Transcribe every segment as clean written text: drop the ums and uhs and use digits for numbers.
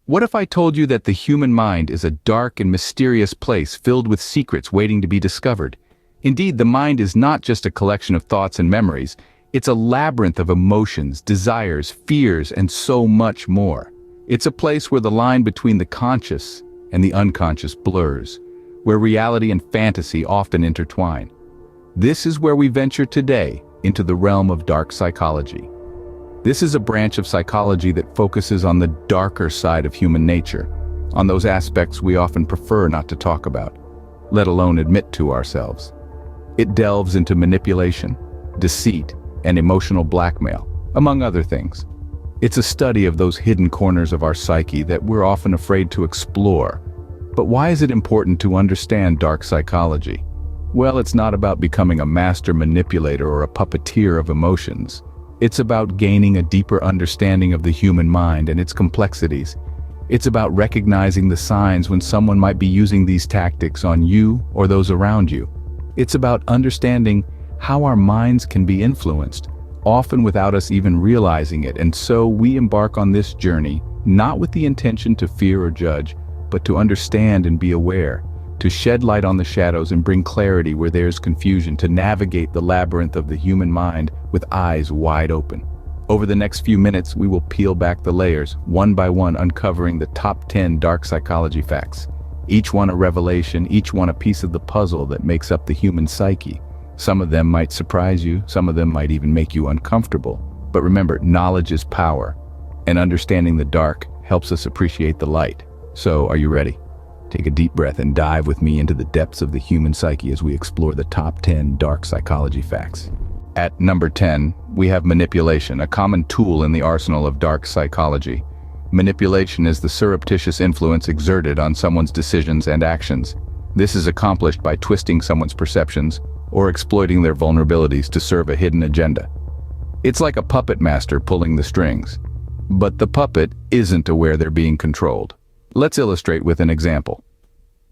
What if I told you that the human mind is a dark and mysterious place filled with secrets waiting to be discovered? Indeed, the mind is not just a collection of thoughts and memories, it's a labyrinth of emotions, desires, fears, and so much more. It's a place where the line between the conscious and the unconscious blurs, where reality and fantasy often intertwine. This is where we venture today into the realm of dark psychology. This is a branch of psychology that focuses on the darker side of human nature, on those aspects we often prefer not to talk about, let alone admit to ourselves. It delves into manipulation, deceit, and emotional blackmail, among other things. It's a study of those hidden corners of our psyche that we're often afraid to explore. But why is it important to understand dark psychology? Well, it's not about becoming a master manipulator or a puppeteer of emotions. It's about gaining a deeper understanding of the human mind and its complexities. It's about recognizing the signs when someone might be using these tactics on you or those around you. It's about understanding how our minds can be influenced, often without us even realizing it. And so we embark on this journey, not with the intention to fear or judge, but to understand and be aware, to shed light on the shadows and bring clarity where there's confusion, to navigate the labyrinth of the human mind with eyes wide open. Over the next few minutes, we will peel back the layers, one by one, uncovering the top 10 dark psychology facts. Each one a revelation, each one a piece of the puzzle that makes up the human psyche. Some of them might surprise you, some of them might even make you uncomfortable. But remember, knowledge is power, and understanding the dark helps us appreciate the light. So, are you ready? Take a deep breath and dive with me into the depths of the human psyche as we explore the top 10 dark psychology facts. At number 10, we have manipulation, a common tool in the arsenal of dark psychology. Manipulation is the surreptitious influence exerted on someone's decisions and actions. This is accomplished by twisting someone's perceptions or exploiting their vulnerabilities to serve a hidden agenda. It's like a puppet master pulling the strings. But the puppet isn't aware they're being controlled. Let's illustrate with an example.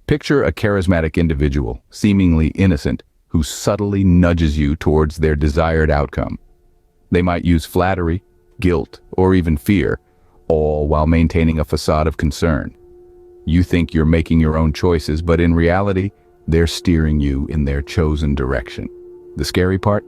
Picture a charismatic individual, seemingly innocent, who subtly nudges you towards their desired outcome. They might use flattery, guilt, or even fear, all while maintaining a facade of concern. You think you're making your own choices, but in reality, they're steering you in their chosen direction. The scary part?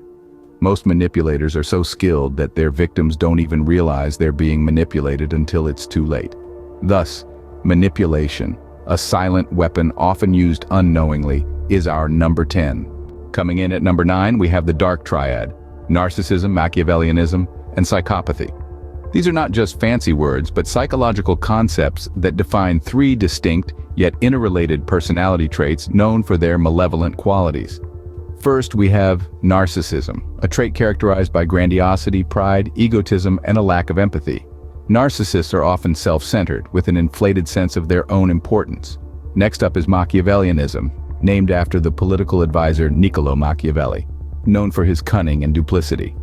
Most manipulators are so skilled that their victims don't even realize they're being manipulated until it's too late. Thus, manipulation, a silent weapon often used unknowingly, is our number 10. Coming in at number 9, we have the dark triad: narcissism, Machiavellianism, and psychopathy. These are not just fancy words, but psychological concepts that define three distinct yet interrelated personality traits known for their malevolent qualities. First, we have narcissism, a trait characterized by grandiosity, pride, egotism, and a lack of empathy. Narcissists are often self-centered, with an inflated sense of their own importance. Next up is Machiavellianism, named after the political advisor Niccolo Machiavelli, known for his cunning and duplicity.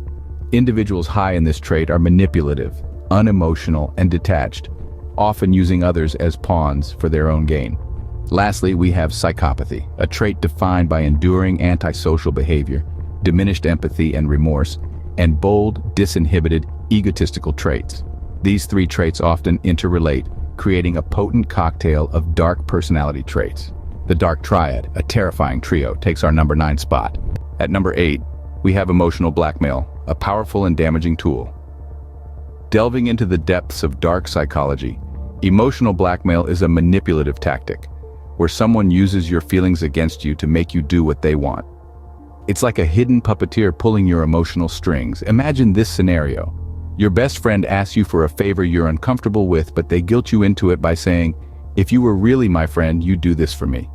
Individuals high in this trait are manipulative, unemotional, and detached, often using others as pawns for their own gain. Lastly, we have psychopathy, a trait defined by enduring antisocial behavior, diminished empathy and remorse, and bold, disinhibited, egotistical traits. These three traits often interrelate, creating a potent cocktail of dark personality traits. The dark triad, a terrifying trio, takes our number 9 spot. At number 8, we have emotional blackmail, a powerful and damaging tool. Delving into the depths of dark psychology, emotional blackmail is a manipulative tactic, where someone uses your feelings against you to make you do what they want. It's like a hidden puppeteer pulling your emotional strings. Imagine this scenario. Your best friend asks you for a favor you're uncomfortable with, but they guilt you into it by saying, "If you were really my friend, you'd do this for me."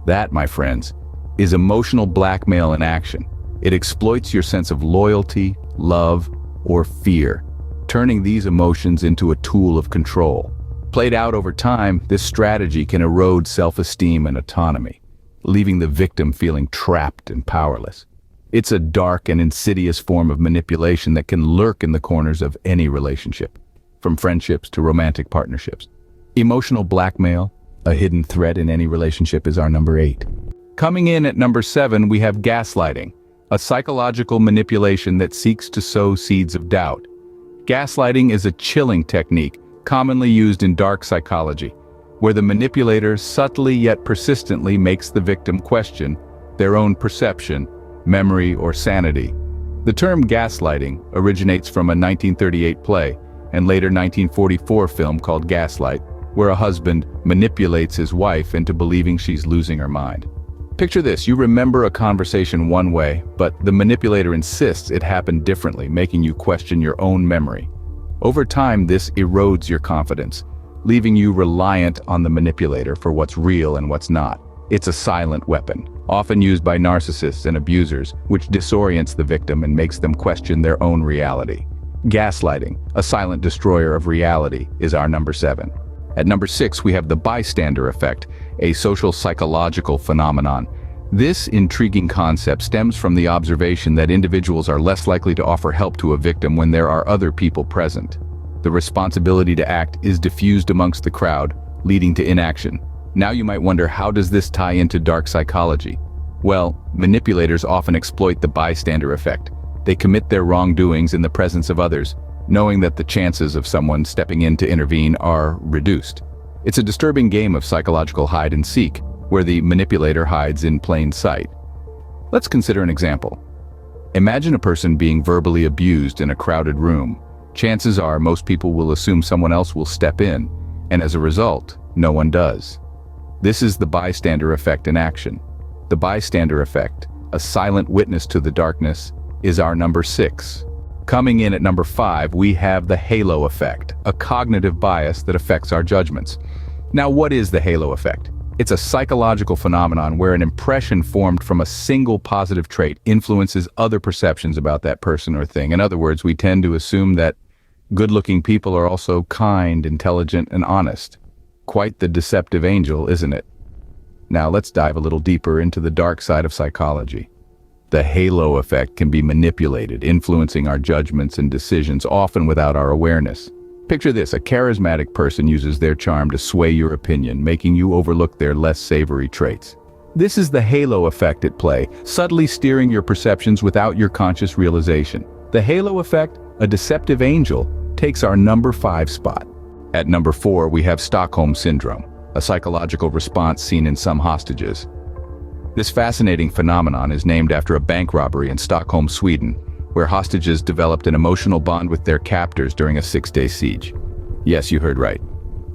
That, my friends, is emotional blackmail in action. It exploits your sense of loyalty, love, or fear, turning these emotions into a tool of control. Played out over time, this strategy can erode self-esteem and autonomy, leaving the victim feeling trapped and powerless. It's a dark and insidious form of manipulation that can lurk in the corners of any relationship, from friendships to romantic partnerships. Emotional blackmail, a hidden threat in any relationship, is our number 8. Coming in at number 7, we have gaslighting, a psychological manipulation that seeks to sow seeds of doubt. Gaslighting is a chilling technique, commonly used in dark psychology, where the manipulator subtly yet persistently makes the victim question their own perception, memory, or sanity. The term gaslighting originates from a 1938 play and later 1944 film called Gaslight, where a husband manipulates his wife into believing she's losing her mind. Picture this: you remember a conversation one way, but the manipulator insists it happened differently, making you question your own memory. Over time, this erodes your confidence, leaving you reliant on the manipulator for what's real and what's not. It's a silent weapon, often used by narcissists and abusers, which disorients the victim and makes them question their own reality. Gaslighting, a silent destroyer of reality, is our number 7. At number 6, we have the bystander effect, a social psychological phenomenon. This intriguing concept stems from the observation that individuals are less likely to offer help to a victim when there are other people present. The responsibility to act is diffused amongst the crowd, leading to inaction. Now you might wonder, how does this tie into dark psychology? Well, manipulators often exploit the bystander effect. They commit their wrongdoings in the presence of others, knowing that the chances of someone stepping in to intervene are reduced. It's a disturbing game of psychological hide and seek, where the manipulator hides in plain sight. Let's consider an example. Imagine a person being verbally abused in a crowded room. Chances are most people will assume someone else will step in, and as a result, no one does. This is the bystander effect in action. The bystander effect, a silent witness to the darkness, is our number 6. Coming in at number 5, we have the halo effect, a cognitive bias that affects our judgments. Now, what is the halo effect? It's a psychological phenomenon where an impression formed from a single positive trait influences other perceptions about that person or thing. In other words, we tend to assume that good-looking people are also kind, intelligent, and honest. Quite the deceptive angel, isn't it? Now let's dive a little deeper into the dark side of psychology. The halo effect can be manipulated, influencing our judgments and decisions, often without our awareness. Picture this: a charismatic person uses their charm to sway your opinion, making you overlook their less savory traits. This is the halo effect at play, subtly steering your perceptions without your conscious realization. The halo effect, a deceptive angel, takes our number 5 spot. At number 4, we have Stockholm Syndrome, a psychological response seen in some hostages. This fascinating phenomenon is named after a bank robbery in Stockholm, Sweden, where hostages developed an emotional bond with their captors during a 6-day siege. Yes, you heard right.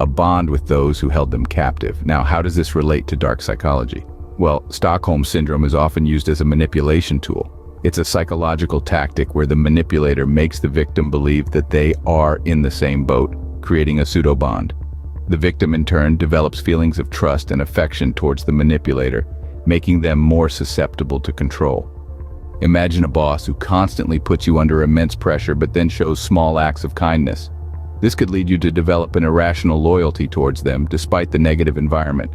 A bond with those who held them captive. Now, how does this relate to dark psychology? Well, Stockholm Syndrome is often used as a manipulation tool. It's a psychological tactic where the manipulator makes the victim believe that they are in the same boat, creating a pseudo-bond. The victim in turn develops feelings of trust and affection towards the manipulator, making them more susceptible to control. Imagine a boss who constantly puts you under immense pressure but then shows small acts of kindness. This could lead you to develop an irrational loyalty towards them despite the negative environment.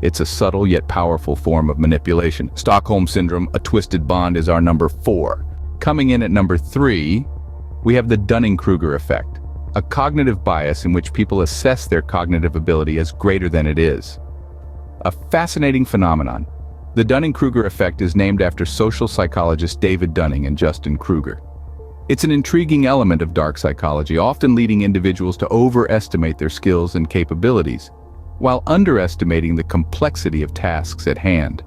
It's a subtle yet powerful form of manipulation. Stockholm Syndrome, a twisted bond, is our number 4. Coming in at number 3, we have the Dunning-Kruger effect, a cognitive bias in which people assess their cognitive ability as greater than it is. A fascinating phenomenon. The Dunning-Kruger effect is named after social psychologists David Dunning and Justin Kruger. It's an intriguing element of dark psychology, often leading individuals to overestimate their skills and capabilities, while underestimating the complexity of tasks at hand.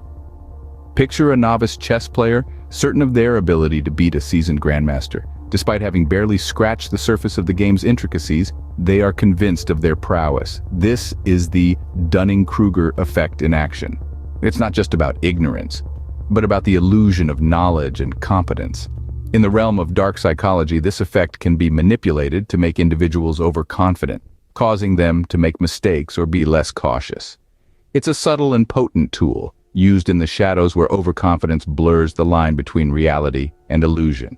Picture a novice chess player, certain of their ability to beat a seasoned grandmaster. Despite having barely scratched the surface of the game's intricacies, they are convinced of their prowess. This is the Dunning-Kruger effect in action. It's not just about ignorance, but about the illusion of knowledge and competence. In the realm of dark psychology, this effect can be manipulated to make individuals overconfident, causing them to make mistakes or be less cautious. It's a subtle and potent tool, used in the shadows where overconfidence blurs the line between reality and illusion.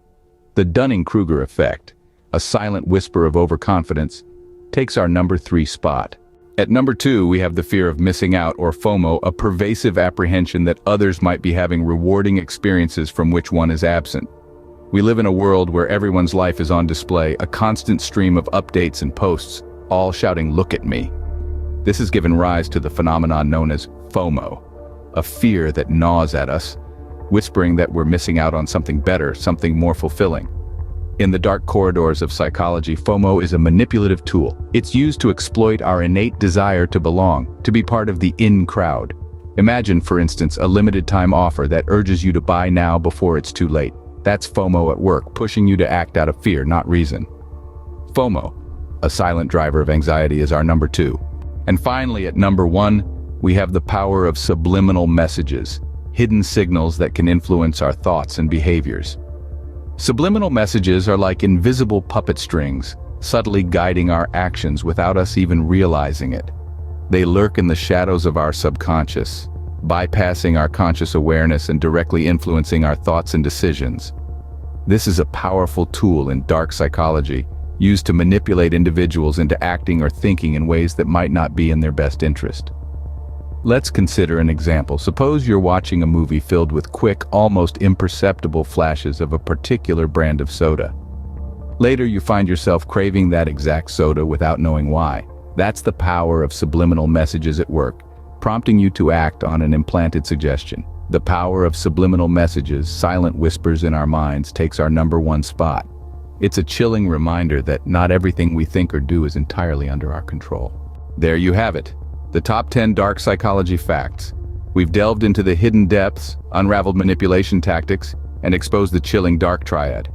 The Dunning-Kruger effect, a silent whisper of overconfidence, takes our number 3 spot. At number 2, we have the fear of missing out, or FOMO, a pervasive apprehension that others might be having rewarding experiences from which one is absent. We live in a world where everyone's life is on display, a constant stream of updates and posts, all shouting, "Look at me." This has given rise to the phenomenon known as FOMO, a fear that gnaws at us, whispering that we're missing out on something better, something more fulfilling. In the dark corridors of psychology, FOMO is a manipulative tool. It's used to exploit our innate desire to belong, to be part of the in crowd. Imagine, for instance, a limited-time offer that urges you to buy now before it's too late. That's FOMO at work, pushing you to act out of fear, not reason. FOMO, a silent driver of anxiety, is our number 2. And finally, at number 1, we have the power of subliminal messages, hidden signals that can influence our thoughts and behaviors. Subliminal messages are like invisible puppet strings, subtly guiding our actions without us even realizing it. They lurk in the shadows of our subconscious, bypassing our conscious awareness and directly influencing our thoughts and decisions. This is a powerful tool in dark psychology, used to manipulate individuals into acting or thinking in ways that might not be in their best interest. Let's consider an example. Suppose you're watching a movie filled with quick, almost imperceptible flashes of a particular brand of soda. Later, you find yourself craving that exact soda without knowing why. That's the power of subliminal messages at work, prompting you to act on an implanted suggestion. The power of subliminal messages, silent whispers in our minds, takes our number 1 spot. It's a chilling reminder that not everything we think or do is entirely under our control. There you have it. The top 10 dark psychology facts. We've delved into the hidden depths, unraveled manipulation tactics, and exposed the chilling dark triad.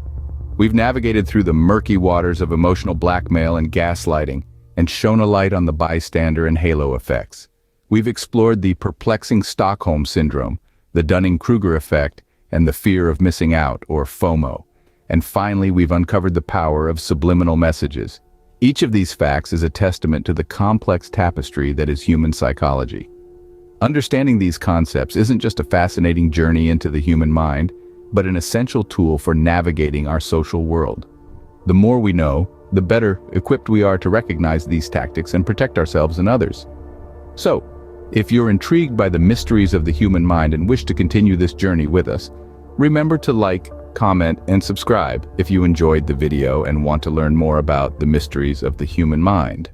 We've navigated through the murky waters of emotional blackmail and gaslighting, and shone a light on the bystander and halo effects. We've explored the perplexing Stockholm syndrome, the Dunning-Kruger effect, and the fear of missing out, or FOMO. And finally, we've uncovered the power of subliminal messages. Each of these facts is a testament to the complex tapestry that is human psychology. Understanding these concepts isn't just a fascinating journey into the human mind, but an essential tool for navigating our social world. The more we know, the better equipped we are to recognize these tactics and protect ourselves and others. So, if you're intrigued by the mysteries of the human mind and wish to continue this journey with us, remember to like, comment, and subscribe if you enjoyed the video and want to learn more about the mysteries of the human mind.